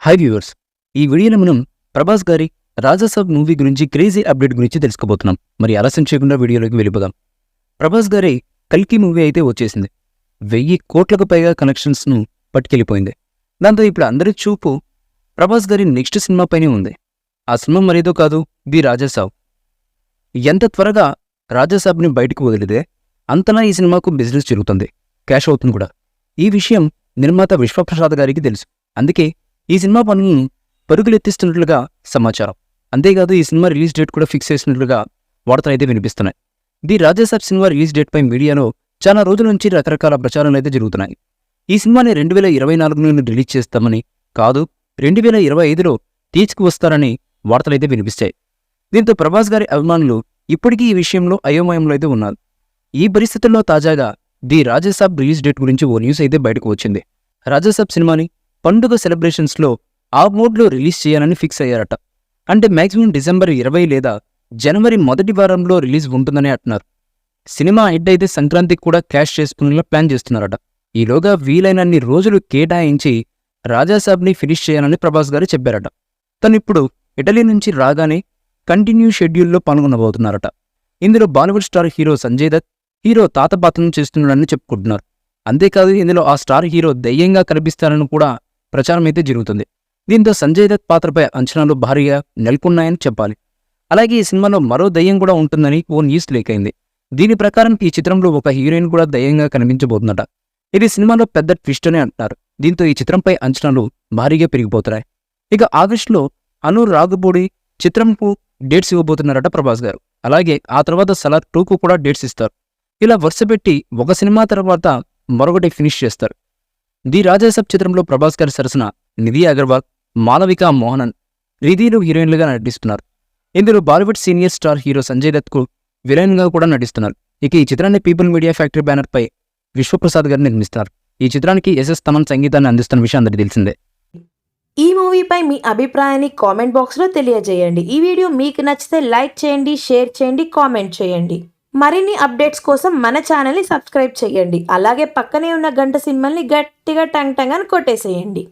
High viewers, ఈ వీడియోలో మనం ప్రభాస్ గారి రాజాసాబ్ మూవీ గురించి క్రేజీ అప్డేట్ గురించి తెలుసుకోబోతున్నాం. మరి ఆలస్యం చేయకుండా వీడియోలోకి వెళ్ళిపోదాం. ప్రభాస్ గారి కల్కి మూవీ అయితే వచ్చేసింది. 1000 కోట్లకు పైగా కనెక్షన్స్ను పట్టుకెళ్ళిపోయింది. దాంతో ఇప్పుడు అందరి చూపు ప్రభాస్ గారి నెక్స్ట్ సినిమా పైనే ఉంది. ఆ సినిమా మరేదో కాదు, ది రాజాసాబ్. ఎంత త్వరగా రాజాసాబ్ని బయటకు వదిలితే అంతలా ఈ సినిమాకు బిజినెస్ జరుగుతుంది, క్యాష్ అవుతుంది కూడా. ఈ విషయం నిర్మాత విశ్వప్రసాద్ గారికి తెలుసు. అందుకే ఈ సినిమా పనులను పరుగులెత్తిస్తున్నట్లుగా సమాచారం. అంతేకాదు ఈ సినిమా రిలీజ్ డేట్ కూడా ఫిక్స్ చేసినట్లుగా వార్తలు అయితే వినిపిస్తున్నాయి. ది రాజాసాబ్ సినిమా రిలీజ్ డేట్పై మీడియాలో చాలా రోజుల నుంచి రకరకాల ప్రచారాలు అయితే జరుగుతున్నాయి. ఈ సినిమాని 2024 రిలీజ్ చేస్తామని, కాదు 2025లో తీసుకువస్తారని వార్తలైతే వినిపిస్తాయి. దీంతో ప్రభాస్ గారి అభిమానులు ఇప్పటికీ ఈ విషయంలో అయోమయంలో అయితే ఉన్నారు. ఈ పరిస్థితుల్లో తాజాగా ది రాజాసాబ్ రిలీజ్ డేట్ గురించి ఓ న్యూస్ అయితే బయటకు వచ్చింది. రాజాసాబ్ సినిమాని పండుగ సెలబ్రేషన్స్లో ఆ మోడ్లో రిలీజ్ చేయాలని ఫిక్స్ అయ్యారట. అంటే మ్యాక్సిమం డిసెంబర్ 20 లేదా జనవరి మొదటి వారంలో రిలీజ్ ఉంటుందని అంటున్నారు. సినిమా హిట్ అయితే సంక్రాంతికి కూడా క్యాష్ చేసుకునేలా ప్లాన్ చేస్తున్నారట. ఈలోగా వీలైనన్ని రోజులు కేటాయించి రాజాసాబ్ని ఫినిష్ చేయాలని ప్రభాస్ గారు చెప్పారట. తను ఇప్పుడు ఇటలీ నుంచి రాగానే కంటిన్యూ షెడ్యూల్లో పాల్గొనబోతున్నారట. ఇందులో Bollywood star hero Sanjay Dutt hero తాత పాత్రను చేస్తున్నాడని చెప్పుకుంటున్నారు. అంతేకాదు ఇందులో ఆ స్టార్ హీరో దయ్యంగా కనిపిస్తారని కూడా ప్రచారం అయితే జరుగుతుంది. దీంతో సంజయ్ దత్ పాత్రపై అంచనాలు భారీగా నెలకొన్నాయని చెప్పాలి. అలాగే ఈ సినిమాలో మరో దయ్యం కూడా ఉంటుందని ఓ న్యూస్ లీక్ అయింది. దీని ప్రకారం ఈ చిత్రంలో ఒక హీరోయిన్ కూడా దయ్యంగా కనిపించబోతుందట. ఇది సినిమాలో పెద్ద ట్విస్ట్ అని అంటున్నారు. దీంతో ఈ చిత్రంపై అంచనాలు భారీగా పెరిగిపోతున్నాయి. ఇక ఆగస్టులో అను రాఘపూడి చిత్రంకు డేట్స్ ఇవ్వబోతున్నారట ప్రభాస్ గారు. అలాగే ఆ తర్వాత సలార్ 2కు కూడా డేట్స్ ఇస్తారు. ఇలా వరుసపెట్టి ఒక సినిమా తర్వాత మరొకటి ఫినిష్ చేస్తారు. ది రాజాసాబ్ చిత్రంలో ప్రభాస్ గారి సరసన నిధి అగర్వాల్, మాలవిక మోహనన్ రిధీలు హీరోయిన్లుగా నటిస్తున్నారు. ఇందులో Bollywood senior star hero Sanjay దత్కు విలన్గా కూడా నటిస్తున్నారు. ఇక ఈ చిత్రాన్ని పీపుల్ మీడియా ఫ్యాక్టరీ బ్యానర్పై విశ్వప్రసాద్ గారు నిర్మిస్తున్నారు. ఈ చిత్రానికి ఎస్ఎస్ తమన్ సంగీతాన్ని అందిస్తున్న విషయం అందరికీ తెలిసిందే. ఈ మూవీపై మీ అభిప్రాయాన్ని కామెంట్ బాక్స్లో తెలియజేయండి. ఈ వీడియో మీకు నచ్చితే లైక్ చేయండి, షేర్ చేయండి, కామెంట్ చేయండి. మరిన్ని అప్డేట్స్ కోసం మన ఛానల్ని సబ్స్క్రైబ్ చేయండి. అలాగే పక్కనే ఉన్న గంట సింబల్ని గట్టిగా టంగ్ టంగ్ అని కొట్టేసేయండి.